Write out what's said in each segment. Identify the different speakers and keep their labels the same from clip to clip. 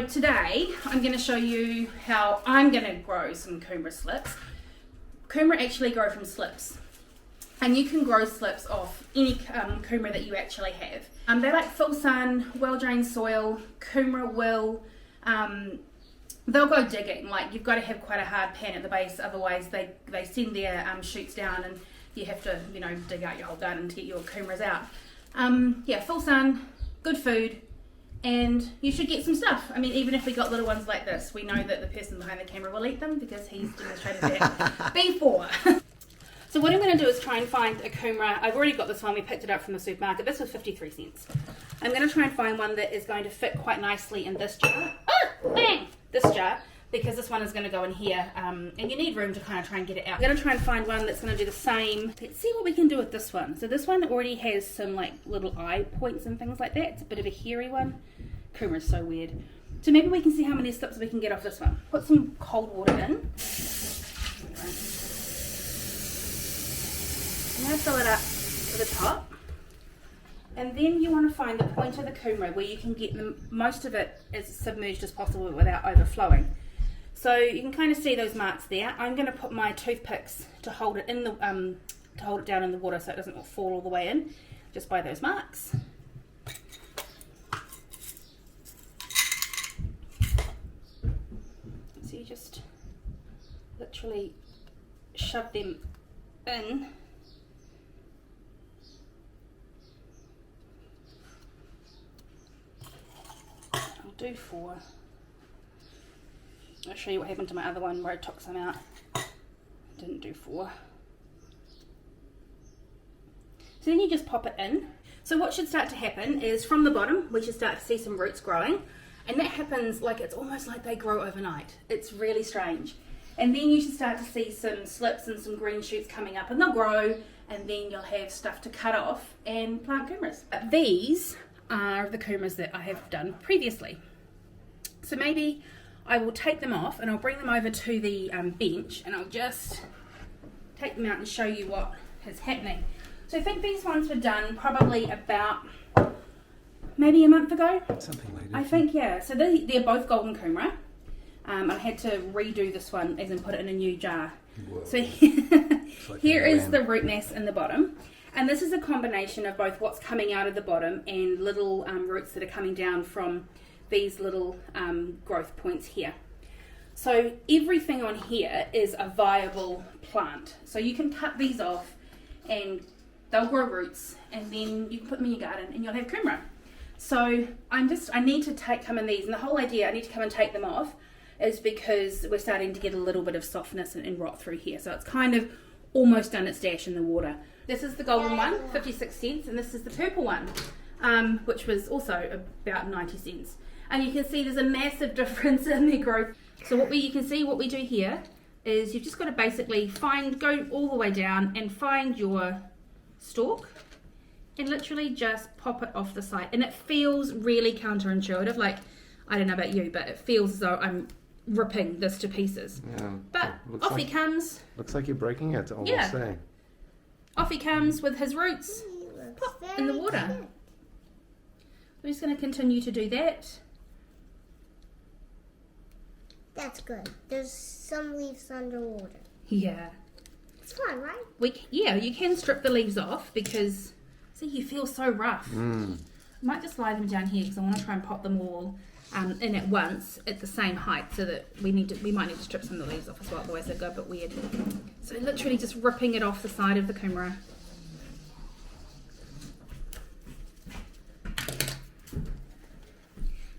Speaker 1: today I'm going to show you how I'm going to grow some Kumara slips. Kumara actually grow from slips, and you can grow slips off any Kumara that you actually have. They like full sun, well-drained soil. Kumara will, they'll go digging. Like, you've got to have quite a hard pan at the base, otherwise they send their shoots down and you have to, you know, dig out your whole garden to get your Kumaras out. Yeah, full sun, good food, and you should get some stuff. I mean, even if we got little ones like this, we know that the person behind the camera will eat them because he's demonstrated that before. So what I'm going to do is try and find a Kumara. I've already got this one. We picked it up from the supermarket. This was 53 cents. I'm going to try and find one that is going to fit quite nicely in this jar. Oh, bang! This jar, because this one is going to go in here, and you need room to kind of try and get it out. I'm going to try and find one that's going to do the same. Let's see what we can do with this one. So this one already has some like little eye points and things like that. It's a bit of a hairy one. Kumara is so weird. So maybe we can see how many slips we can get off this one. Put some cold water in. I'm going to fill it up to the top. And then you want to find the point of the Kumara where you can get most of it as submerged as possible without overflowing. So you can kind of see those marks there. I'm going to put my toothpicks to hold it in the to hold it down in the water so it doesn't fall all the way in, just by those marks. So you just literally shove them in. I'll do 4. I'll show you what happened to my other one where I took some out. Didn't do 4. So then you just pop it in. So what should start to happen is from the bottom we should start to see some roots growing, and that happens like it's almost like they grow overnight. It's really strange. And then you should start to see some slips and some green shoots coming up, and they'll grow, and then you'll have stuff to cut off and plant Kumaras. But these are the Kumaras that I have done previously. So maybe I will take them off and I'll bring them over to the bench, and I'll just take them out and show you what is happening. So I think these ones were done probably about maybe a month ago. Something like that. I think, yeah. So they're both golden Kumara. I had to redo this one as in put it in a new jar. Whoa. So like here is the root mass in the bottom. And this is a combination of both what's coming out of the bottom and little roots that are coming down from these little growth points here. So everything on here is a viable plant. So you can cut these off and they'll grow roots, and then you can put them in your garden and you'll have Kumara. So I need to come in these, and the whole idea I need to come and take them off is because we're starting to get a little bit of softness and rot through here. So it's kind of almost done its dash in the water. This is the golden one, 56 cents, and this is the purple one, which was also about 90 cents. And you can see there's a massive difference in their growth. So you can see what we do here is you've just got to basically go all the way down and find your stalk and literally just pop it off the side. And it feels really counterintuitive. Like, I don't know about you, but it feels as though I'm ripping this to pieces. Yeah, but off he comes.
Speaker 2: Looks like you're breaking it, almost.
Speaker 1: Yeah. Off he comes with his roots in the water. We're just going to continue to do that.
Speaker 3: That's good. There's some leaves underwater.
Speaker 1: Yeah.
Speaker 3: It's fun, right?
Speaker 1: Yeah, you can strip the leaves off because, see, you feel so rough. I might just lie them down here because I want to try and pop them all in at once at the same height, so that we might need to strip some of the leaves off as well, otherwise they'll go a bit weird. So literally just ripping it off the side of the Kumara.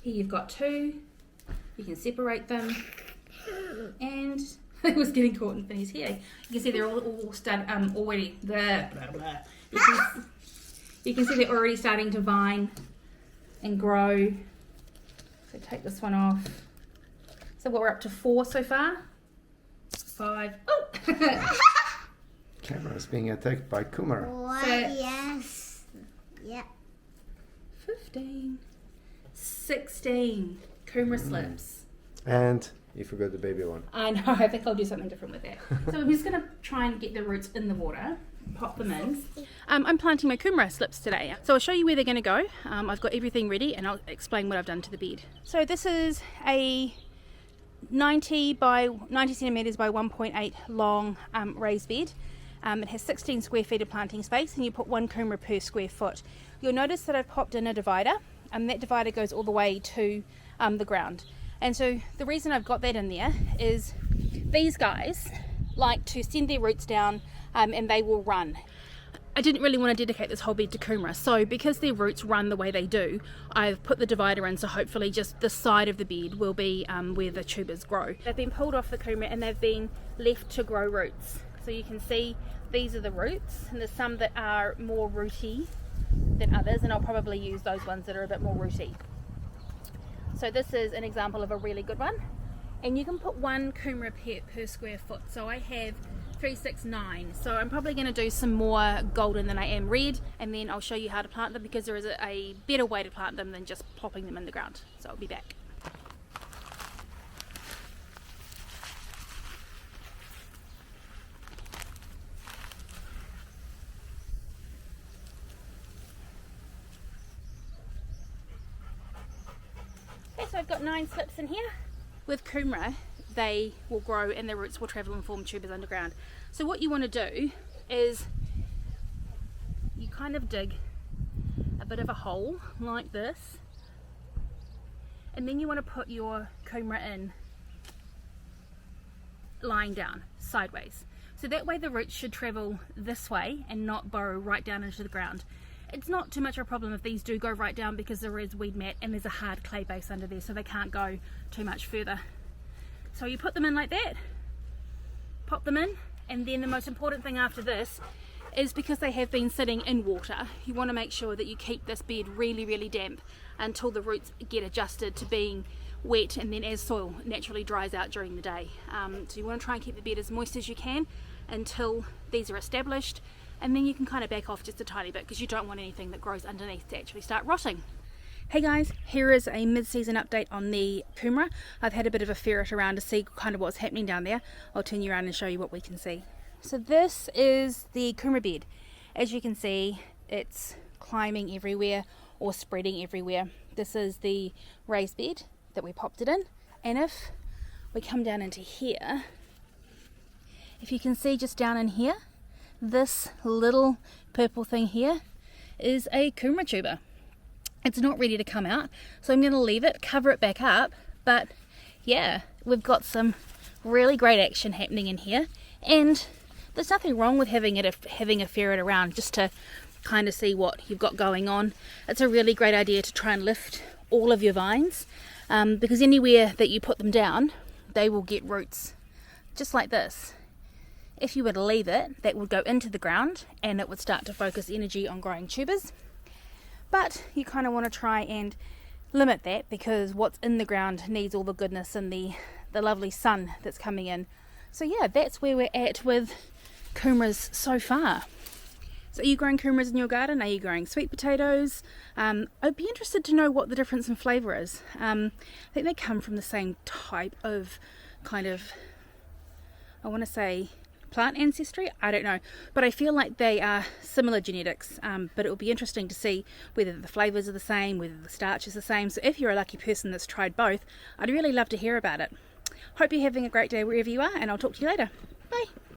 Speaker 1: Here you've got 2. You can separate them, and it was getting caught in Finney's hair. You can see they're all already there. You can see they're already starting to vine and grow. So take this one off. So we're up to 4 so far. 5. Oh!
Speaker 2: Camera is being attacked by Kumara.
Speaker 3: What? Yes. Yep.
Speaker 1: 15. 16 Kumara slips.
Speaker 2: And you forgot the baby one.
Speaker 1: I know, I think I'll do something different with that. So I'm just going to try and get the roots in the water. pop them in. I'm planting my Kumara slips today, so I'll show you where they're going to go. I've got everything ready and I'll explain what I've done to the bed. So this is a 90 centimetres by 1.8 long raised bed. It has 16 square feet of planting space, and you put 1 Kumara per square foot. You'll notice that I've popped in a divider, and that divider goes all the way to the ground. And so the reason I've got that in there is these guys like to send their roots down and they will run. I didn't really want to dedicate this whole bed to Kumara, so because their roots run the way they do, I've put the divider in, so hopefully just the side of the bed will be where the tubers grow. They've been pulled off the Kumara and they've been left to grow roots. So you can see these are the roots, and there's some that are more rooty than others, and I'll probably use those ones that are a bit more rooty. So this is an example of a really good one, and you can put 1 Kumara per square foot. So I have 369, so I'm probably going to do some more golden than I am red, and then I'll show you how to plant them, because there is a better way to plant them than just plopping them in the ground. So I'll be back. Okay, so I've got 9 slips in here. With Kumara, they will grow and their roots will travel and form tubers underground. So what you want to do is you kind of dig a bit of a hole like this, and then you want to put your Kumara in lying down sideways. So that way the roots should travel this way and not burrow right down into the ground. It's not too much of a problem if these do go right down, because there is weed mat and there's a hard clay base under there, so they can't go too much further. So you put them in like that, pop them in, and then the most important thing after this is, because they have been sitting in water, you want to make sure that you keep this bed really damp until the roots get adjusted to being wet, and then as soil naturally dries out during the day. So you want to try and keep the bed as moist as you can until these are established, and then you can kind of back off just a tiny bit, because you don't want anything that grows underneath to actually start rotting. Hey guys, here is a mid-season update on the Kumara. I've had a bit of a ferret around to see kind of what's happening down there. I'll turn you around and show you what we can see. So this is the Kumara bed. As you can see, it's climbing everywhere or spreading everywhere. This is the raised bed that we popped it in, and if we come down into here, if you can see just down in here, this little purple thing here is a Kumara tuber. It's not ready to come out, so I'm going to leave it, cover it back up, but yeah, we've got some really great action happening in here, and there's nothing wrong with having a ferret around just to kind of see what you've got going on. It's a really great idea to try and lift all of your vines, because anywhere that you put them down, they will get roots just like this. If you were to leave it, that would go into the ground and it would start to focus energy on growing tubers. But you kind of want to try and limit that, because what's in the ground needs all the goodness and the lovely sun that's coming in. So yeah, that's where we're at with Kumaras so far. So are you growing Kumaras in your garden? Are you growing sweet potatoes? I'd be interested to know what the difference in flavour is. I think they come from the same type of kind of, I want to say, plant ancestry. I don't know, but I feel like they are similar genetics, but it will be interesting to see whether the flavours are the same, whether the starch is the same. So if you're a lucky person that's tried both, I'd really love to hear about it. Hope you're having a great day wherever you are, and I'll talk to you later. Bye.